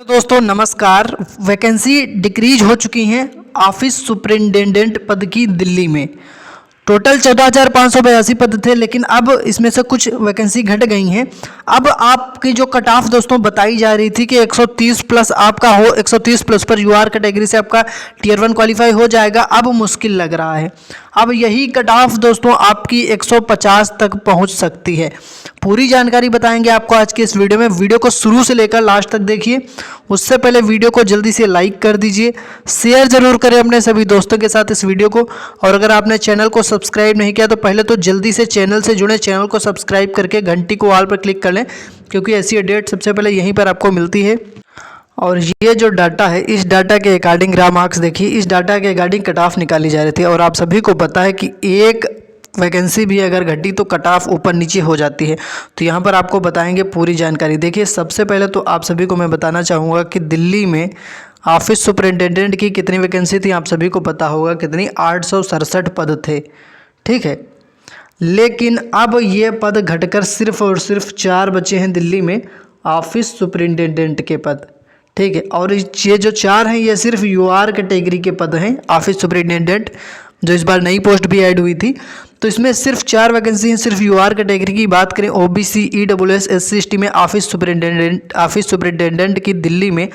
दोस्तों नमस्कार। Vacancy decrease हो चुकी हैं ऑफिस सुपरिटेंडेंट पद की दिल्ली में। टोटल 14,582 पद थे, लेकिन अब इसमें से कुछ वैकेंसी घट गई हैं। अब आपकी जो कट ऑफ दोस्तों बताई जा रही थी कि 130 प्लस आपका हो, 130 प्लस पर यूआर कैटेगरी से आपका टियर 1 क्वालिफाई हो जाएगा, अब मुश्किल लग रहा है। अब यही कट ऑफ दोस्तों आपकी 150 तक पहुंच सकती है। पूरी जानकारी बताएंगे आपको आज के इस वीडियो में। वीडियो को शुरू से लेकर लास्ट तक देखिए। उससे पहले वीडियो को जल्दी से लाइक कर दीजिए, शेयर जरूर करें अपने सभी दोस्तों के साथ इस वीडियो को। और अगर आपने चैनल को सब्सक्राइब नहीं किया तो पहले तो जल्दी से चैनल से जुड़े, चैनल को सब्सक्राइब करके घंटी को ऑल पर क्लिक कर लें, क्योंकि ऐसी अपडेट सबसे पहले यहीं पर आपको मिलती है। और ये जो डाटा है, इस डाटा के अकॉर्डिंग ग्राम मार्क्स देखिए, इस डाटा के अकॉर्डिंग कट ऑफ निकाली जा रही थी। और आप सभी को पता है कि एक वैकेंसी भी अगर घटी तो कट ऑफ ऊपर नीचे हो जाती है। तो यहाँ पर आपको बताएंगे पूरी जानकारी। देखिए, सबसे पहले तो आप सभी को मैं बताना चाहूँगा कि दिल्ली में ऑफिस सुपरिटेंडेंट की कितनी वैकेंसी थी। आप सभी को पता होगा कितनी, 867 पद थे, ठीक है। लेकिन अब ये पद घटकर सिर्फ और सिर्फ 4 बचे हैं दिल्ली में ऑफिस सुपरिटेंडेंट के पद, ठीक है। और ये जो 4 हैं ये सिर्फ यूआर कैटेगरी के पद हैं ऑफिस सुपरिटेंडेंट, जो इस बार नई पोस्ट भी ऐड हुई थी। तो इसमें सिर्फ 4 वैकेंसी हैं सिर्फ यूआर कैटेगरी की। बात करें ओबीसी, ईडब्ल्यूएस, एससी, एसटी में ऑफिस सुपरिटेंडेंट की दिल्ली में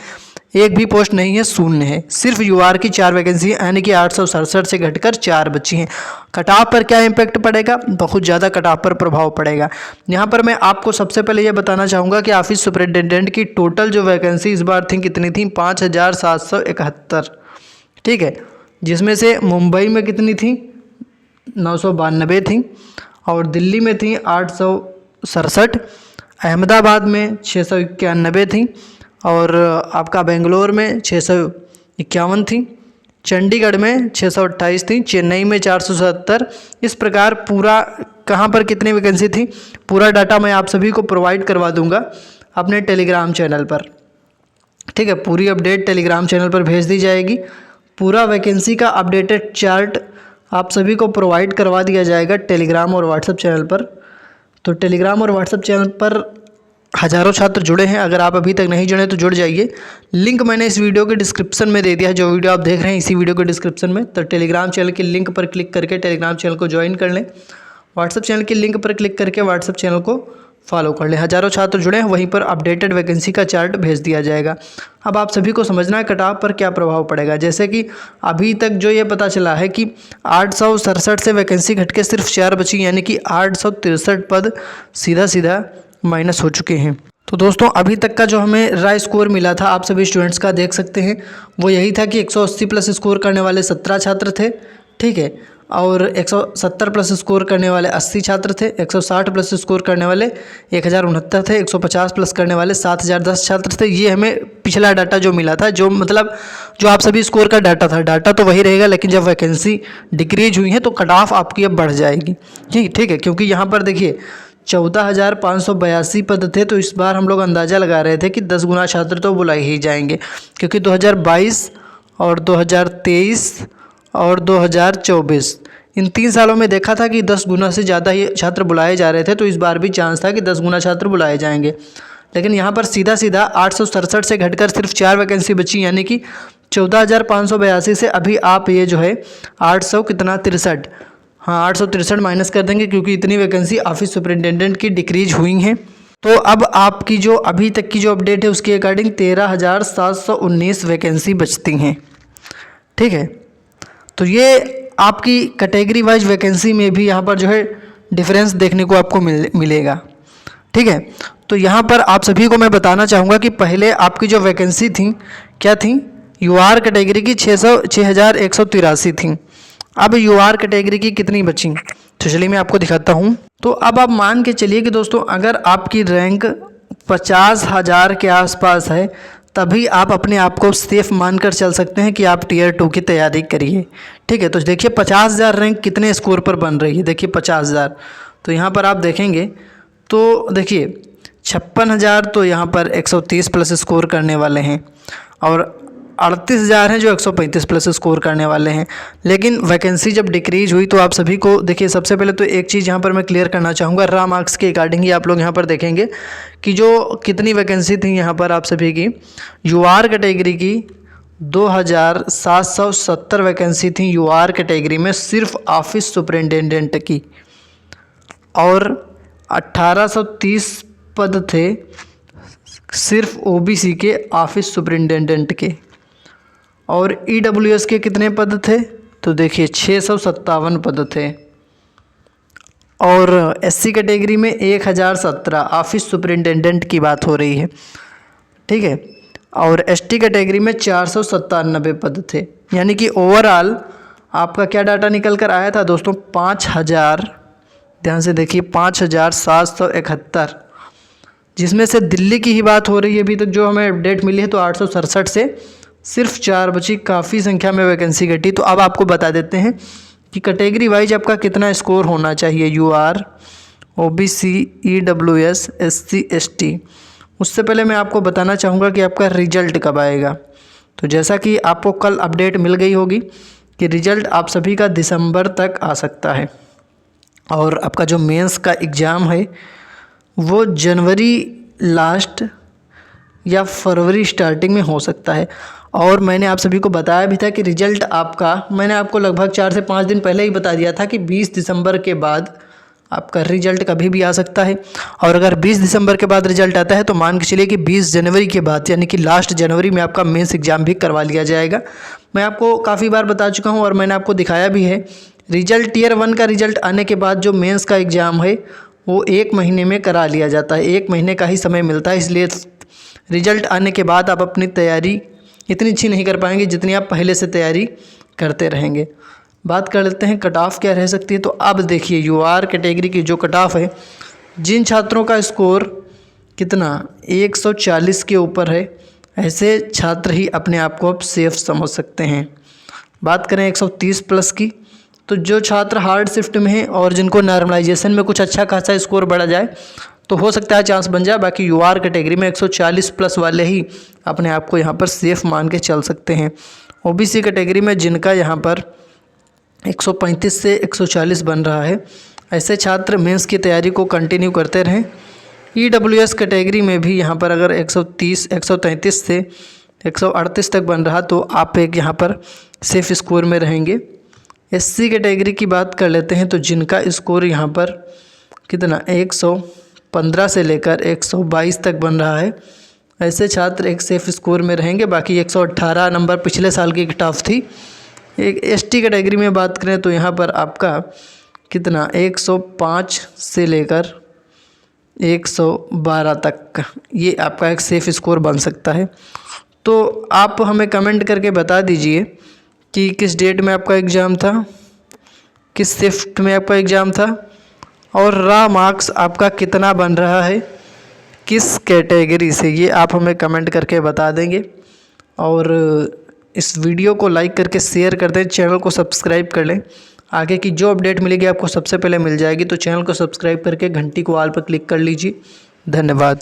एक भी पोस्ट नहीं है, शून्य है। सिर्फ यूआर की 4 वैकेंसी है, यानी कि 867 से घटकर 4 बची हैं। कट ऑफ पर क्या इम्पैक्ट पड़ेगा? बहुत ज़्यादा कट ऑफ पर प्रभाव पड़ेगा। यहाँ पर मैं आपको सबसे पहले ये बताना चाहूँगा कि ऑफिस सुपरिटेंडेंट की टोटल जो वैकेंसी इस बार थी कितनी थी, 5,771, ठीक है। जिसमें से मुंबई में कितनी थी, 992 थी, और दिल्ली में थी 867, अहमदाबाद में 691 थी, और आपका बेंगलोर में 651 थी, चंडीगढ़ में 628 थी, चेन्नई में 477। इस प्रकार पूरा कहाँ पर कितनी वैकेंसी थी, पूरा डाटा मैं आप सभी को प्रोवाइड करवा दूंगा अपने टेलीग्राम चैनल पर, ठीक है। पूरी अपडेट टेलीग्राम चैनल पर भेज दी जाएगी। पूरा वैकेंसी का अपडेटेड चार्ट आप सभी को प्रोवाइड करवा दिया जाएगा टेलीग्राम और व्हाट्सएप चैनल पर। तो टेलीग्राम और व्हाट्सएप चैनल पर हज़ारों छात्र जुड़े हैं। अगर आप अभी तक नहीं जुड़े तो जुड़ जाइए। लिंक मैंने इस वीडियो के डिस्क्रिप्शन में दे दिया है, जो वीडियो आप देख रहे हैं इसी वीडियो के डिस्क्रिप्शन में। तो टेलीग्राम चैनल के लिंक पर क्लिक करके टेलीग्राम चैनल को ज्वाइन कर लें। व्हाट्सएप चैनल के लिंक पर क्लिक करके व्हाट्सएप चैनल को फॉलो कर लें। हज़ारों छात्र जुड़े हैं, वहीं पर अपडेटेड वैकेंसी का चार्ट भेज दिया जाएगा। अब आप सभी को समझना है कट ऑफ पर क्या प्रभाव पड़ेगा। जैसे कि अभी तक जो ये पता चला है कि 867 से वैकेंसी घट के सिर्फ 4 बची, यानी कि 863 पद सीधा सीधा माइनस हो चुके हैं। तो दोस्तों अभी तक का जो हमें राय स्कोर मिला था आप सभी स्टूडेंट्स का देख सकते हैं, वो यही था कि 180 प्लस स्कोर करने वाले 17 छात्र थे, ठीक है। और 170 प्लस स्कोर करने वाले 80 छात्र थे, 160 प्लस स्कोर करने वाले 1069 थे, 150 प्लस करने वाले 7010 छात्र थे। ये हमें पिछला डाटा जो मिला था, जो मतलब जो आप सभी स्कोर का डाटा था, डाटा तो वही रहेगा, लेकिन जब वैकेंसी डिक्रीज हुई है तो कट ऑफ आपकी अब बढ़ जाएगी, ठीक है। क्योंकि यहाँ पर देखिए 14,582 पद थे, तो इस बार हम लोग अंदाज़ा लगा रहे थे कि 10 गुना छात्र तो बुलाए ही जाएंगे, क्योंकि 2022 और 2023 और 2024 इन 3 सालों में देखा था कि 10 गुना से ज़्यादा ही छात्र बुलाए जा रहे थे। तो इस बार भी चांस था कि 10 गुना छात्र बुलाए जाएंगे। लेकिन यहाँ पर सीधा सीधा 867 से घटकर सिर्फ 4 वैकेंसी बची, यानी कि 14,582 से अभी आप ये जो है 800 कितना 63, हाँ 863 माइनस कर देंगे, क्योंकि इतनी वैकेंसी ऑफिस सुपरिटेंडेंट की डिक्रीज हुई हैं। तो अब आपकी जो अभी तक की जो अपडेट है उसके अकॉर्डिंग 13,719 वैकेंसी बचती हैं, ठीक है। तो ये आपकी कैटेगरी वाइज वैकेंसी में भी यहाँ पर जो है डिफरेंस देखने को आपको मिलेगा, ठीक है। तो यहाँ पर आप सभी को मैं बताना चाहूँगा कि पहले आपकी जो वैकेंसी थी क्या थी, यूआर कैटेगरी की 6,183 थी। अब यूआर कैटेगरी की कितनी बची, तो चलिए मैं आपको दिखाता हूँ। तो अब आप मान के चलिए कि दोस्तों अगर आपकी रैंक 50,000 के आसपास है, तभी आप अपने आप को सेफ मानकर चल सकते हैं कि आप टियर 2 की तैयारी करिए, ठीक है। तो देखिए 50,000 रैंक कितने स्कोर पर बन रही है, देखिए 50,000। तो यहाँ पर आप देखेंगे तो देखिए 56,000 तो यहाँ पर 130 प्लस स्कोर करने वाले हैं, और 38,000 हैं जो 135 प्लस स्कोर करने वाले हैं। लेकिन वैकेंसी जब डिक्रीज हुई तो आप सभी को देखिए, सबसे पहले तो एक चीज़ यहाँ पर मैं क्लियर करना चाहूँगा, रॉ मार्क्स के अकॉर्डिंग ही आप लोग यहाँ पर देखेंगे कि जो कितनी वैकेंसी थी यहाँ पर आप सभी की। यूआर कैटेगरी की 2770 वैकेंसी थी यूआर कैटेगरी में सिर्फ ऑफिस सुपरिटेंडेंट की, और 1830 पद थे सिर्फ ओबीसी के ऑफिस सुपरिटेंडेंट के। और ईडब्ल्यूएस के कितने पद थे तो देखिए 657 पद थे। और एससी कैटेगरी में 1017 ऑफिस सुपरिटेंडेंट की बात हो रही है, ठीक है। और एसटी कैटेगरी में 497 पद थे। यानी कि ओवरऑल आपका क्या डाटा निकल कर आया था दोस्तों, 5000, ध्यान से देखिए 5771, जिसमें से दिल्ली की ही बात हो रही है अभी तक जो हमें अपडेट मिली है, तो 867 से सिर्फ 4 बची, काफ़ी संख्या में वैकेंसी घटी। तो अब आपको बता देते हैं कि कैटेगरी वाइज आपका कितना स्कोर होना चाहिए, UR, OBC, EWS, SC, ST. उससे पहले मैं आपको बताना चाहूँगा कि आपका रिजल्ट कब आएगा। तो जैसा कि आपको कल अपडेट मिल गई होगी कि रिजल्ट आप सभी का दिसंबर तक आ सकता है, और आपका जो मेंस का एग्ज़ाम है वो जनवरी लास्ट या फरवरी स्टार्टिंग में हो सकता है। और मैंने आप सभी को बताया भी था कि रिज़ल्ट आपका, मैंने आपको लगभग 4 से 5 दिन पहले ही बता दिया था कि 20 दिसंबर के बाद आपका रिज़ल्ट कभी भी आ सकता है। और अगर 20 दिसंबर के बाद रिज़ल्ट आता है तो मान के चलिए कि 20 जनवरी के बाद, यानी कि लास्ट जनवरी में आपका मेंस एग्ज़ाम भी करवा लिया जाएगा। मैं आपको काफ़ी बार बता चुका हूँ और मैंने आपको दिखाया भी है, रिज़ल्ट टियर 1 का रिज़ल्ट आने के बाद जो मेंस का एग्ज़ाम है वो 1 महीने में करा लिया जाता है, 1 महीने का ही समय मिलता है। इसलिए रिज़ल्ट आने के बाद आप अपनी तैयारी इतनी अच्छी नहीं कर पाएंगे जितनी आप पहले से तैयारी करते रहेंगे। बात कर लेते हैं कट ऑफ क्या रह सकती है। तो अब देखिए यूआर कैटेगरी की जो कट ऑफ है, जिन छात्रों का स्कोर कितना 140 के ऊपर है, ऐसे छात्र ही अपने आप को अब सेफ समझ सकते हैं। बात करें 130 प्लस की, तो जो छात्र हार्ड शिफ्ट में हैं और जिनको नॉर्मलाइजेशन में कुछ अच्छा खासा स्कोर बढ़ा जाए तो हो सकता है चांस बन जाए। बाकी यूआर कैटेगरी में 140 प्लस वाले ही अपने आप को यहाँ पर सेफ मान के चल सकते हैं। ओबीसी कैटेगरी में जिनका यहाँ पर 135 से 140 बन रहा है, ऐसे छात्र मेंस की तैयारी को कंटिन्यू करते रहें। ईडब्ल्यूएस कैटेगरी में भी यहाँ पर अगर 130, 133 से 138 तक बन रहा तो आप एक यहाँ पर सेफ स्कोर में रहेंगे। एससी कैटेगरी की बात कर लेते हैं, तो जिनका स्कोर यहाँ पर कितना 115 से लेकर 122 तक बन रहा है, ऐसे छात्र एक सेफ स्कोर में रहेंगे। बाकी 118 नंबर पिछले साल की कट ऑफ थी। एक एसटी कैटेगरी में बात करें तो यहाँ पर आपका कितना 105 से लेकर 112 तक ये आपका एक सेफ स्कोर बन सकता है। तो आप हमें कमेंट करके बता दीजिए कि किस डेट में आपका एग्ज़ाम था, किस शिफ्ट में आपका एग्ज़ाम था, और रॉ मार्क्स आपका कितना बन रहा है किस कैटेगरी से, ये आप हमें कमेंट करके बता देंगे। और इस वीडियो को लाइक करके शेयर कर दें, चैनल को सब्सक्राइब कर लें। आगे की जो अपडेट मिलेगी आपको सबसे पहले मिल जाएगी। तो चैनल को सब्सक्राइब करके घंटी को ऑल पर क्लिक कर लीजिए। धन्यवाद।